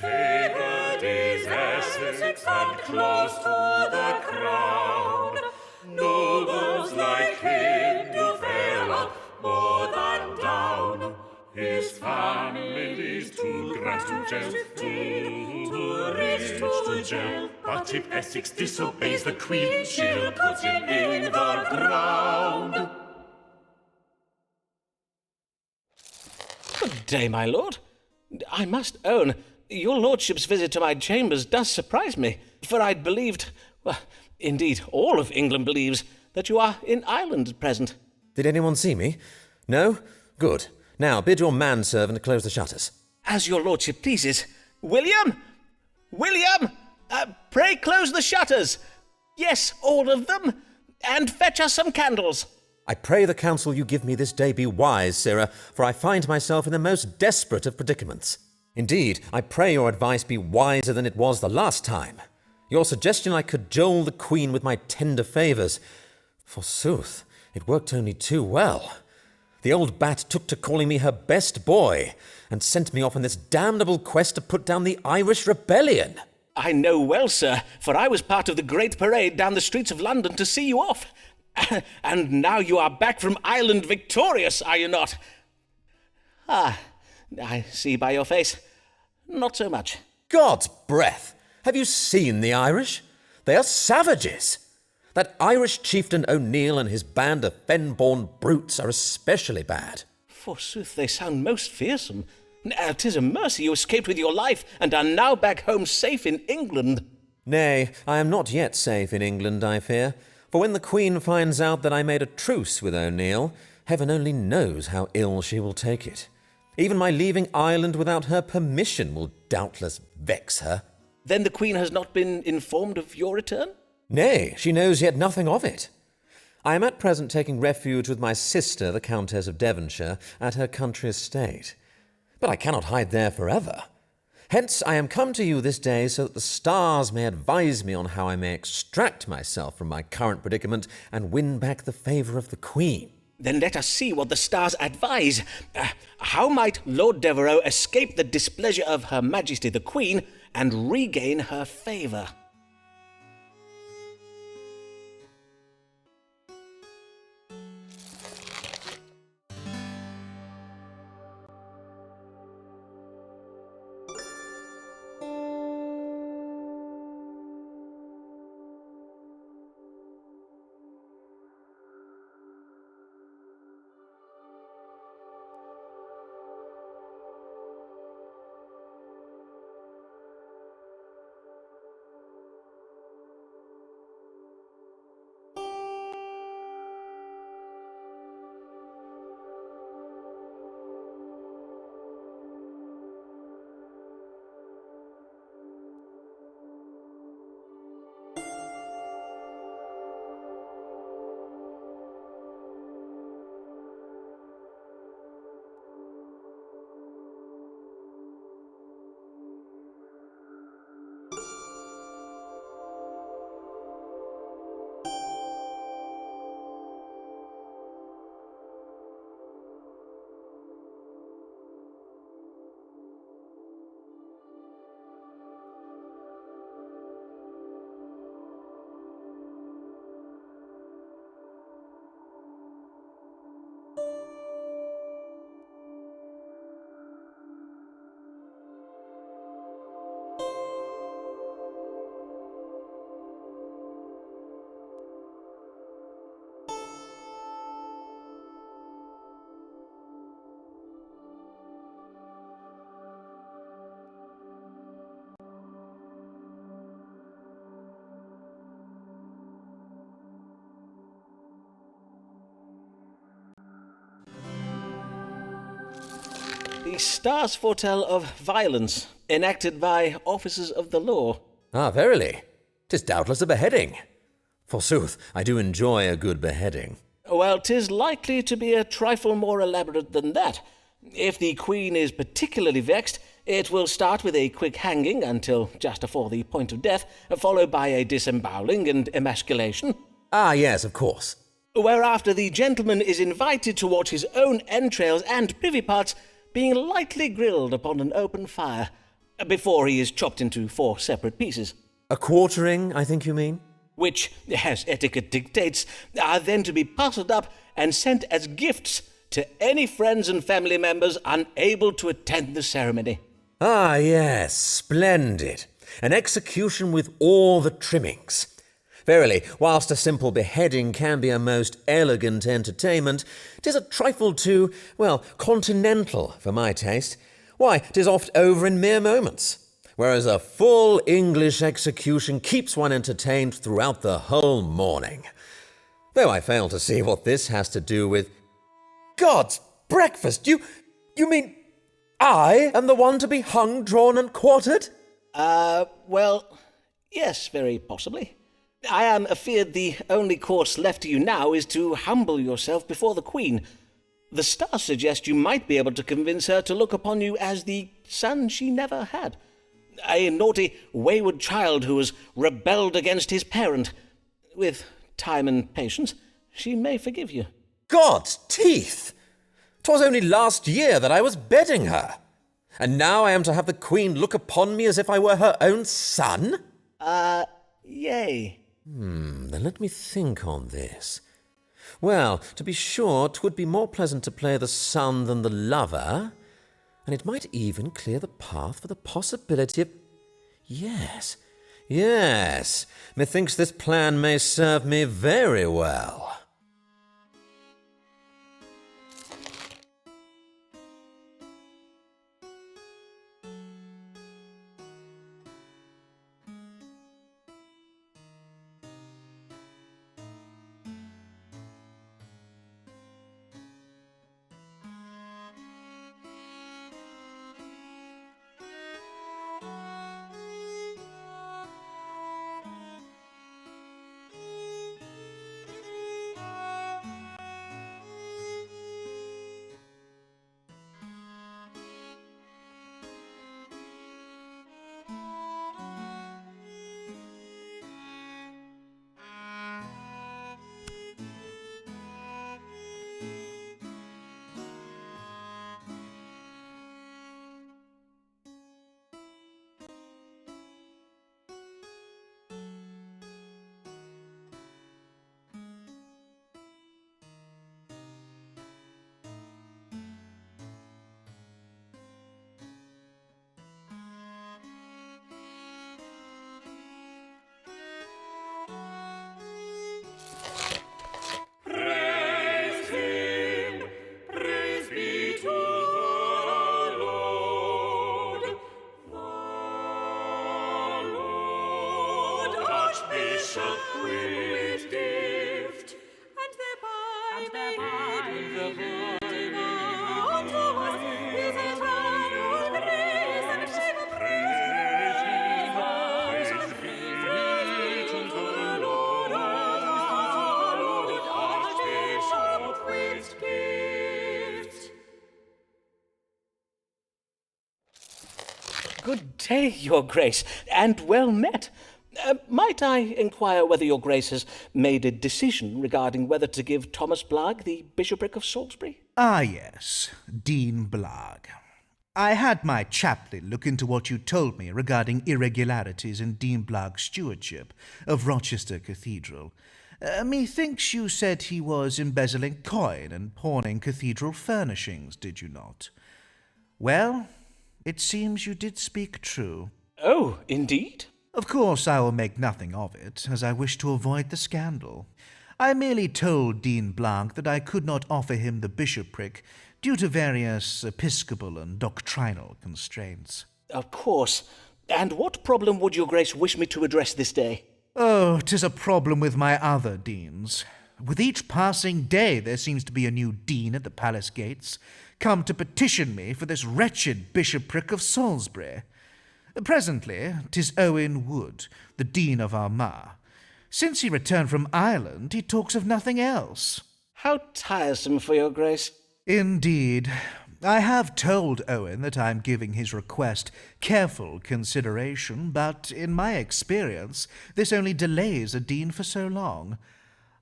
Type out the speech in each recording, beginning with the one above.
Favored is Essex and close to the crown. Nobles like him do fare up more than down. His family's too grand to jail, too rich to jail. But if Essex disobeys the Queen, she'll put him in the ground. Good day, my lord. I must own, your lordship's visit to my chambers does surprise me, for I'd believed, well, indeed all of England believes, that you are in Ireland at present. Did anyone see me? No? Good. Now bid your manservant close the shutters. As your lordship pleases. William! William! Pray close the shutters. Yes, all of them. And fetch us some candles. I pray the counsel you give me this day be wise, sirrah, for I find myself in the most desperate of predicaments. Indeed, I pray your advice be wiser than it was the last time. Your suggestion I cajole the Queen with my tender favours. Forsooth, it worked only too well. The old bat took to calling me her best boy, and sent me off on this damnable quest to put down the Irish rebellion. I know well, sir, for I was part of the great parade down the streets of London to see you off. And now you are back from Ireland victorious, are you not? Ah, I see by your face. Not so much. God's breath! Have you seen the Irish? They are savages. That Irish chieftain O'Neill and his band of fen-born brutes are especially bad. Forsooth, they sound most fearsome. 'Tis a mercy you escaped with your life, and are now back home safe in England. Nay, I am not yet safe in England, I fear. For when the Queen finds out that I made a truce with O'Neill, heaven only knows how ill she will take it. Even my leaving Ireland without her permission will doubtless vex her. Then the Queen has not been informed of your return? Nay, she knows yet nothing of it. I am at present taking refuge with my sister, the Countess of Devonshire, at her country estate. But I cannot hide there forever. Hence I am come to you this day so that the stars may advise me on how I may extract myself from my current predicament and win back the favour of the Queen. Then let us see what the stars advise. How might Lord Devereux escape the displeasure of Her Majesty the Queen and regain her favour? The stars foretell of violence enacted by officers of the law. Ah, verily. 'Tis doubtless a beheading. Forsooth, I do enjoy a good beheading. Well, 'tis likely to be a trifle more elaborate than that. If the Queen is particularly vexed, it will start with a quick hanging until just afore the point of death, followed by a disemboweling and emasculation. Ah, yes, of course. Whereafter the gentleman is invited to watch his own entrails and privy parts being lightly grilled upon an open fire. before he is chopped into 4 separate pieces, A quartering, I think you mean? which, as etiquette dictates, are then to be parcelled up and sent as gifts to any friends and family members unable to attend the ceremony. Ah, yes, splendid. An execution with all the trimmings. Verily, whilst a simple beheading can be a most elegant entertainment, 'tis a trifle too, continental for my taste. Why, 'tis oft over in mere moments, whereas a full English execution keeps one entertained throughout the whole morning. Though I fail to see what this has to do with... God's breakfast! You mean I am the one to be hung, drawn, and quartered? Well, yes, very possibly. I am afeard the only course left to you now is to humble yourself before the Queen. The stars suggest you might be able to convince her to look upon you as the son she never had. A naughty, wayward child who has rebelled against his parent. With time and patience, she may forgive you. God's teeth! 'Twas only last year that I was bedding her. And now I am to have the Queen look upon me as if I were her own son? Yea. Then let me think on this. Well, to be sure, 'twould be more pleasant to play the son than the lover, and it might even clear the path for the possibility of... Yes, methinks this plan may serve me very well. Praise him, praise be to the Lord. Archbishop with gift, and thereby made the void unto us his eternal grace and favor. Praise be to the Lord, Archbishop with gift. Good day, Your Grace, and well met. Might I inquire whether Your Grace has made a decision regarding whether to give Thomas Blagg the bishopric of Salisbury? Ah, yes, Dean Blagg. I had my chaplain look into what you told me regarding irregularities in Dean Blagg's stewardship of Rochester Cathedral. Methinks you said he was embezzling coin and pawning cathedral furnishings, did you not? Well, it seems you did speak true. Oh, indeed? Of course, I will make nothing of it, as I wish to avoid the scandal. I merely told Dean Blagg that I could not offer him the bishopric due to various episcopal and doctrinal constraints. Of course. And what problem would Your Grace wish me to address this day? Oh, 'tis a problem with my other deans. With each passing day there seems to be a new dean at the palace gates, come to petition me for this wretched bishopric of Salisbury. Presently, 'tis Owen Wood, the Dean of Armagh. Since he returned from Ireland, he talks of nothing else. How tiresome for Your Grace. Indeed. I have told Owen that I am giving his request careful consideration, but in my experience, this only delays a dean for so long.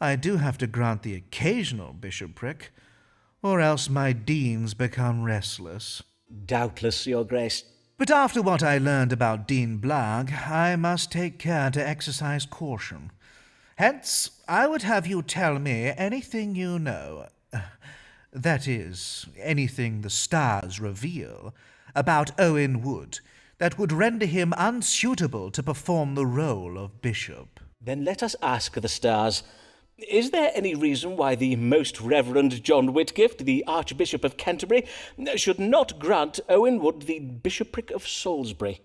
I do have to grant the occasional bishopric, or else my deans become restless. Doubtless, Your Grace. But after what I learned about Dean Blagg, I must take care to exercise caution. Hence, I would have you tell me anything you know, that is, anything the stars reveal, about Owen Wood, that would render him unsuitable to perform the role of bishop. Then let us ask the stars. Is there any reason why the Most Reverend John Whitgift, the Archbishop of Canterbury, should not grant Owen Wood the bishopric of Salisbury?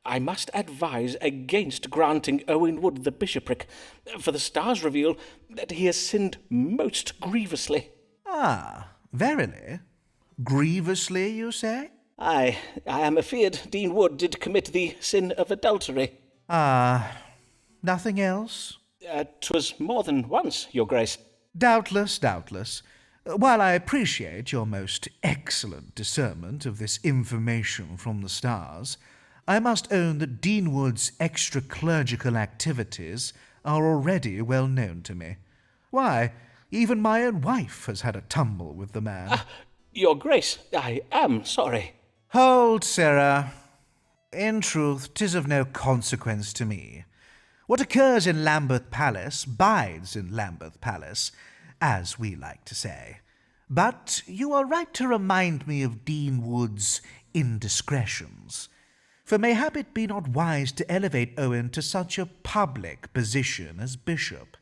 I must advise against granting Owen Wood the bishopric, for the stars reveal that he has sinned most grievously. Ah, verily? Grievously, you say? I am afeard Dean Wood did commit the sin of adultery. Ah, nothing else? 'Twas more than once, your grace. Doubtless, doubtless. While I appreciate your most excellent discernment of this information from the stars, I must own that Dean Wood's extra-clerical activities are already well known to me. Why, even my own wife has had a tumble with the man. Your grace, I am sorry. Hold, Sarah. In truth, 'tis of no consequence to me. What occurs in Lambeth Palace bides in Lambeth Palace, as we like to say. But you are right to remind me of Dean Wood's indiscretions. For mayhap it be not wise to elevate Owen to such a public position as bishop.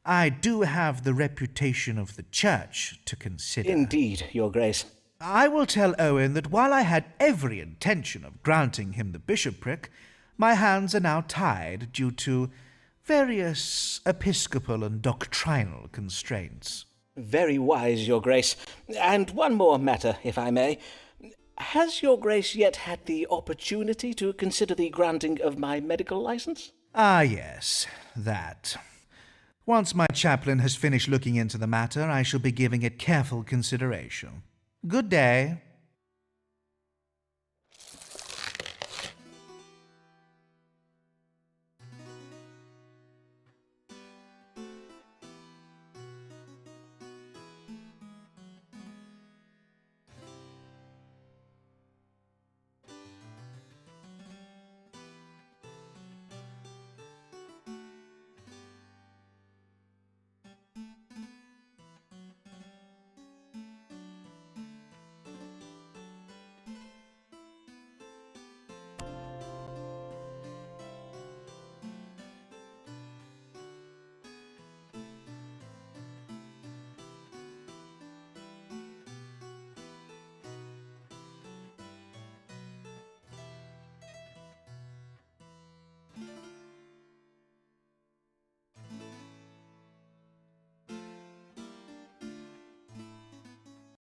I do have the reputation of the church to consider. Indeed, your grace. I will tell Owen that while I had every intention of granting him the bishopric, my hands are now tied due to various episcopal and doctrinal constraints. Very wise, your grace. And one more matter, if I may. Has your grace yet had the opportunity to consider the granting of my medical license? Ah, yes, that. Once my chaplain has finished looking into the matter, I shall be giving it careful consideration. Good day.